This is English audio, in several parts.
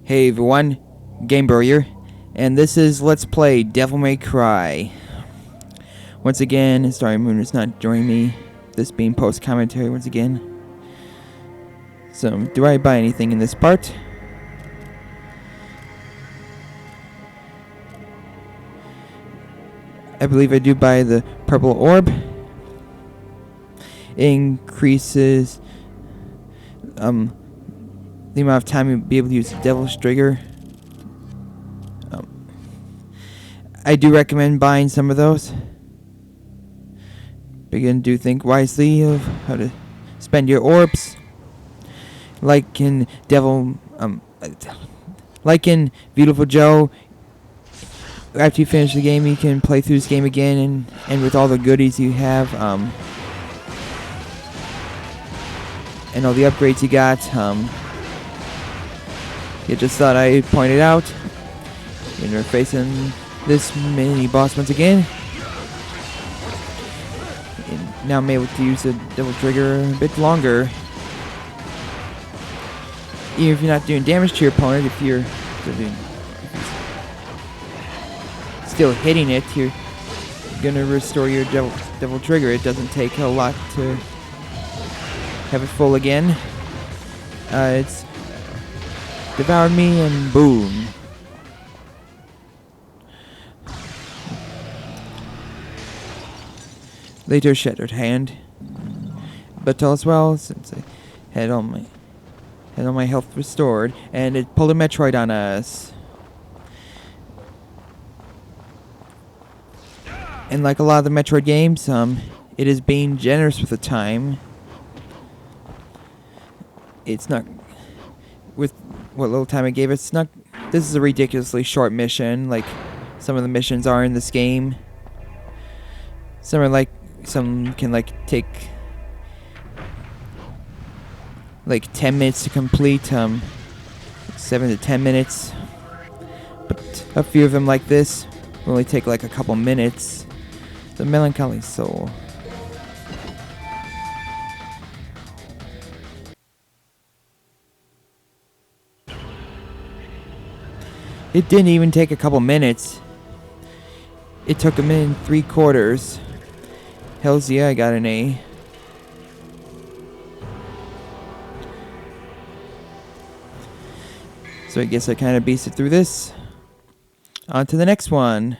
Hey everyone, Gamebro here, and this is Let's Play Devil May Cry. Once again, Starry Moon is not joining me, this being post-commentary once again. So, do I buy anything in this part? I believe I do buy the purple orb. It increases the amount of time you'll be able to use the Devil's Trigger. I do recommend buying some of those. But again, do think wisely of how to spend your orbs. Like in Beautiful Joe, after you finish the game, you can play through this game again, and with all the goodies you have, and all the upgrades you got, you just thought I'd point it out. And we're facing this mini boss once again. And now I'm able to use the Devil Trigger a bit longer. Even if you're not doing damage to your opponent, if you're still hitting it, you're gonna restore your Devil Trigger. It doesn't take a lot to have it full again. It's devoured me and boom. Later, Shattered Hand. But all is well, since I had all my health restored, and it pulled a Metroid on us. And like a lot of the Metroid games, it is being generous with the time. It's not, with what little time it gave us, this is a ridiculously short mission, like some of the missions are in this game. Some can take 10 minutes to complete, 7 to 10 minutes. But a few of them like this will only take like a couple minutes. The Melancholy Soul. It didn't even take a couple minutes. It took a minute and 3/4. Hells yeah, I got an A. So I guess I kind of beasted through this. On to the next one.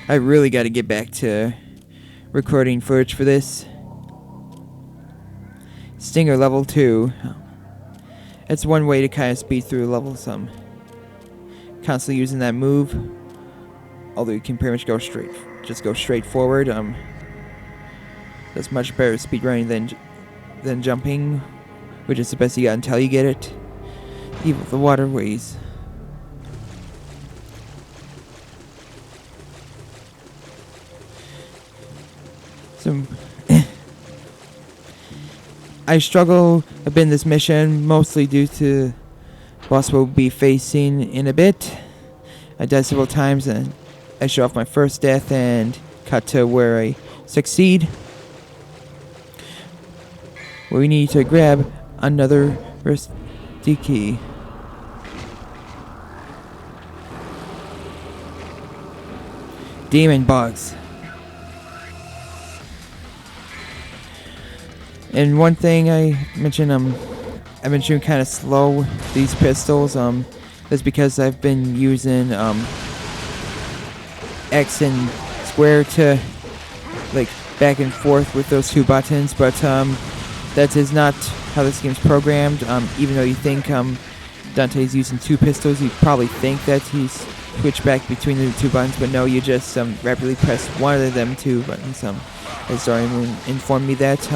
I really got to get back to recording footage for this. Stinger level 2. That's one way to kind of speed through levels. Constantly using that move. Although you can pretty much go straight forward. That's much better speedrunning than jumping, which is the best you got until you get it. Evil of the Waterways. So I struggle a bit in this mission, mostly due to the boss we'll be facing in a bit. I died several times and I show off my first death and cut to where I succeed. We need to grab another rusty key. Demon bugs. And one thing I mentioned, I've been shooting kind of slow these pistols. That's because I've been using X and square to back and forth with those two buttons, but that is not how this game's programmed. Even though you think Dante's using two pistols, you probably think that he's switched back between the two buttons, but no, you just rapidly press one of them two buttons. As Starry Moon informed me that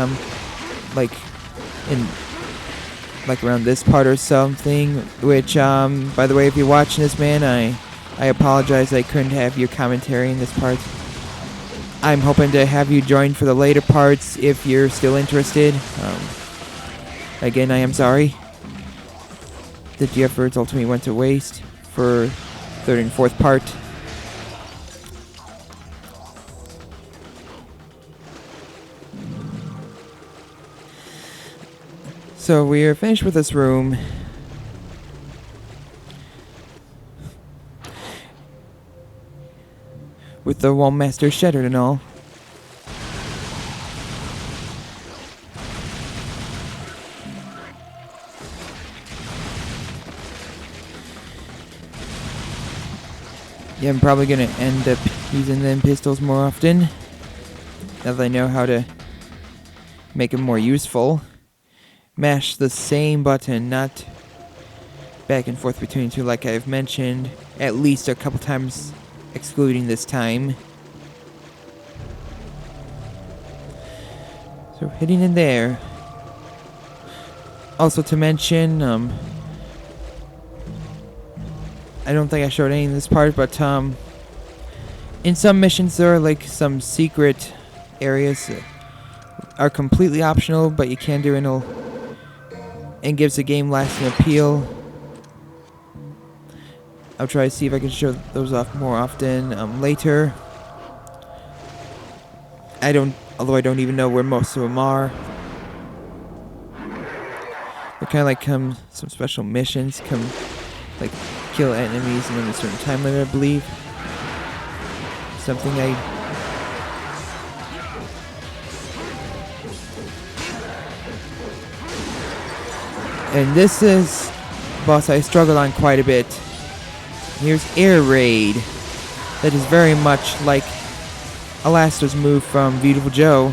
around this part or something, which by the way, if you're watching this, man, I apologize I couldn't have your commentary in this part. I'm hoping to have you join for the later parts if you're still interested. Again, I am sorry that the efforts ultimately went to waste for third and fourth part. So we are finished with this room. With the wall master shattered and all. Yeah, I'm probably gonna end up using them pistols more often. Now that I know how to make them more useful. Mash the same button, not back and forth between two like I've mentioned. At least a couple times, excluding this time. So hitting in there. Also to mention, I don't think I showed any in this part, but in some missions there are like some secret areas that are completely optional, but you can do and gives the game lasting appeal. I'll try to see if I can show those off more often later. Although I don't even know where most of them are. But kind of like some special missions, like kill enemies in a certain time limit, I believe. Something And this is a boss I struggled on quite a bit. Here's Air Raid. That is very much like Alastair's move from Beautiful Joe.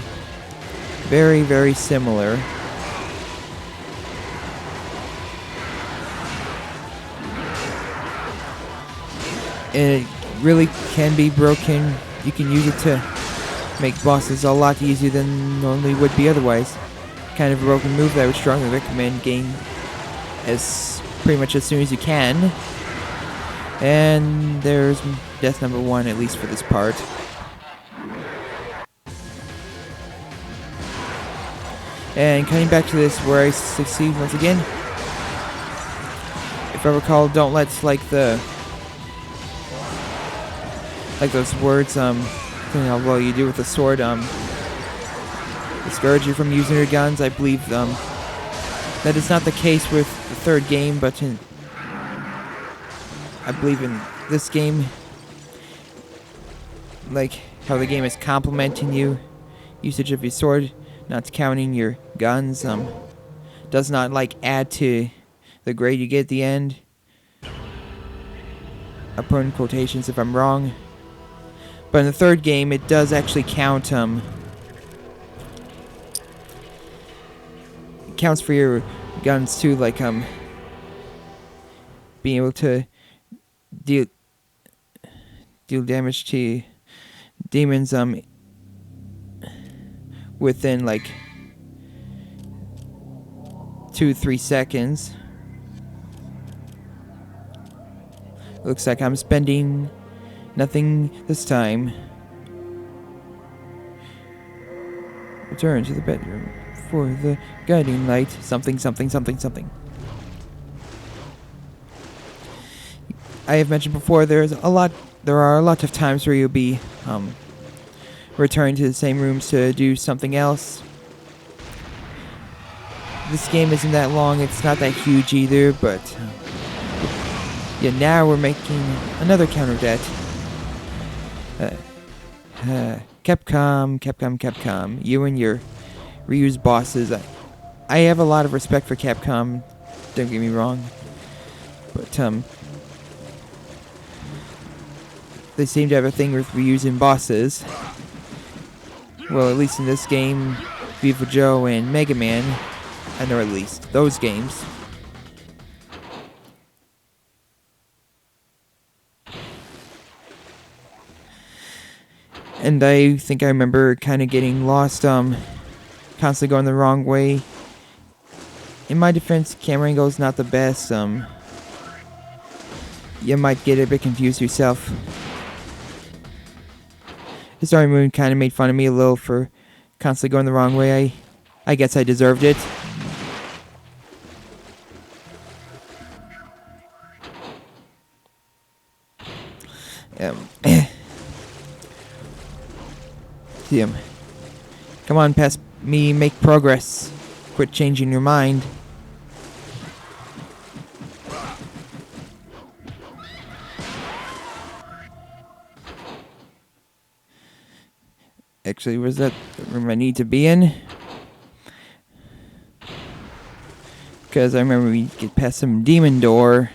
Very, very similar. And it really can be broken. You can use it to make bosses a lot easier than normally would be otherwise. Kind of a broken move that I would strongly recommend getting pretty much as soon as you can. And there's death number 1, at least for this part. And coming back to this where I succeed once again. If I recall, don't let's like those words, well you do with the sword, discourage you from using your guns. I believe that is not the case with the third game, but I believe in this game, like how the game is complimenting you, usage of your sword, not counting your guns, does not like add to the grade you get at the end. I put in quotations if I'm wrong. But in the third game, it does actually count, it counts for your guns too, like, being able to deal damage to demons, within, like, 2-3 seconds. Looks like I'm spending nothing this time. Return to the bedroom for the guiding light. Something, something, something, something. I have mentioned before, there are a lot of times where you'll be returning to the same rooms to do something else. This game isn't that long, it's not that huge either, but yeah, now we're making another counter debt. Capcom, you and your reused bosses. I have a lot of respect for Capcom, don't get me wrong, but they seem to have a thing with reusing bosses. Well, at least in this game, Beautiful Joe and Mega Man, I know at least those games. And I think I remember kind of getting lost, constantly going the wrong way. In my defense, camera angle is not the best. You might get a bit confused yourself. The Story Moon kind of made fun of me a little for constantly going the wrong way. I guess I deserved it. Come on, past me, make progress. Quit changing your mind. Actually, was that the room I need to be in? Because I remember we get past some demon door.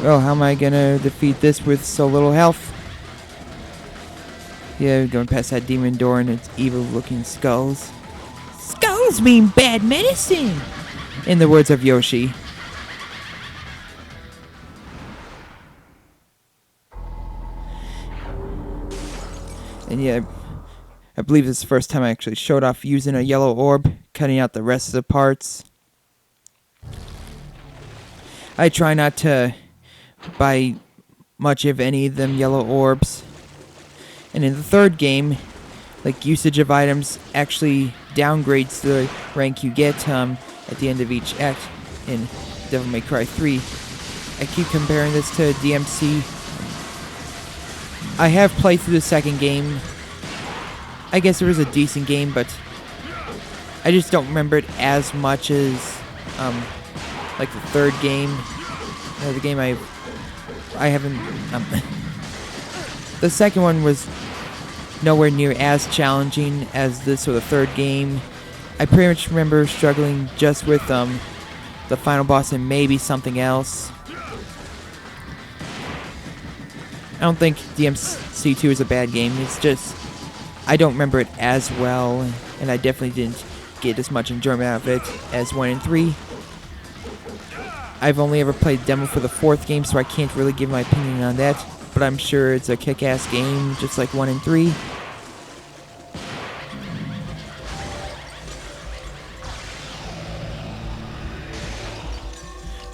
Well, how am I gonna defeat this with so little health? Yeah, going past that demon door and its evil-looking skulls. Skulls mean bad medicine! In the words of Yoshi. And yeah, I believe this is the first time I actually showed off using a yellow orb, cutting out the rest of the parts. I try not to buy much of any of them yellow orbs. And in the third game, like, usage of items actually downgrades the rank you get at the end of each act in Devil May Cry 3. I keep comparing this to DMC. I have played through the second game. I guess it was a decent game, but I just don't remember it as much as like the third game. The game I haven't. The second one was nowhere near as challenging as this or the third game. I pretty much remember struggling just with the final boss and maybe something else. I don't think DMC2 is a bad game. It's just I don't remember it as well, and I definitely didn't get as much enjoyment out of it as 1 and 3. I've only ever played demo for the fourth game, so I can't really give my opinion on that, but I'm sure it's a kick-ass game, just like 1 and 3.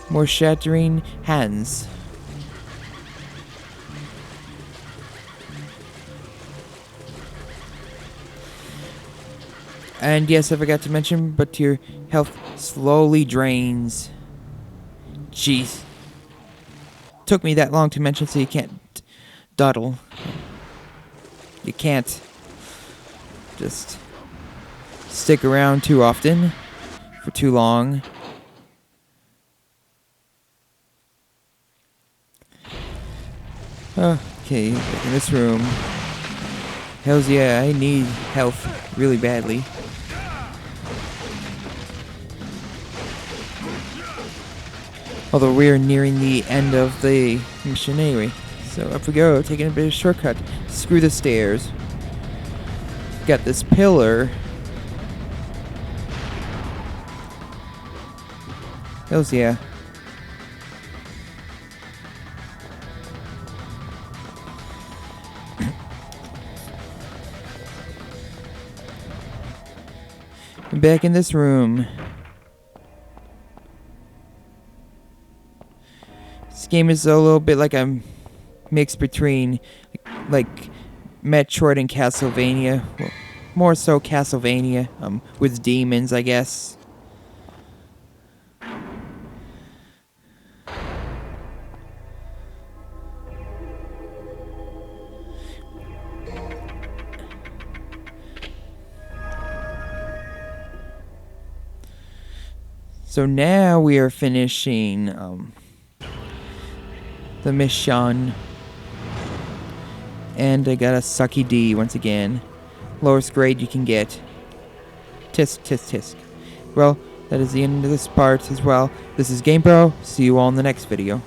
More shattering hands. And yes, I forgot to mention, but your health slowly drains. Jeez. Took me that long to mention, so you can't dawdle. You can't just stick around too often for too long. Okay, back in this room. Hells yeah, I need health really badly. Although we're nearing the end of the mission anyway. So up we go, taking a bit of shortcut. Screw the stairs. Got this pillar. Hells yeah. I'm back in this room. This game is a little bit like a mix between like Metroid and Castlevania. Well, more so Castlevania, with demons, I guess. So now we are finishing the mission. And I got a sucky D once again. Lowest grade you can get. Tisk, tisk, tisk. Well, that is the end of this part as well. This is GamePro. See you all in the next video.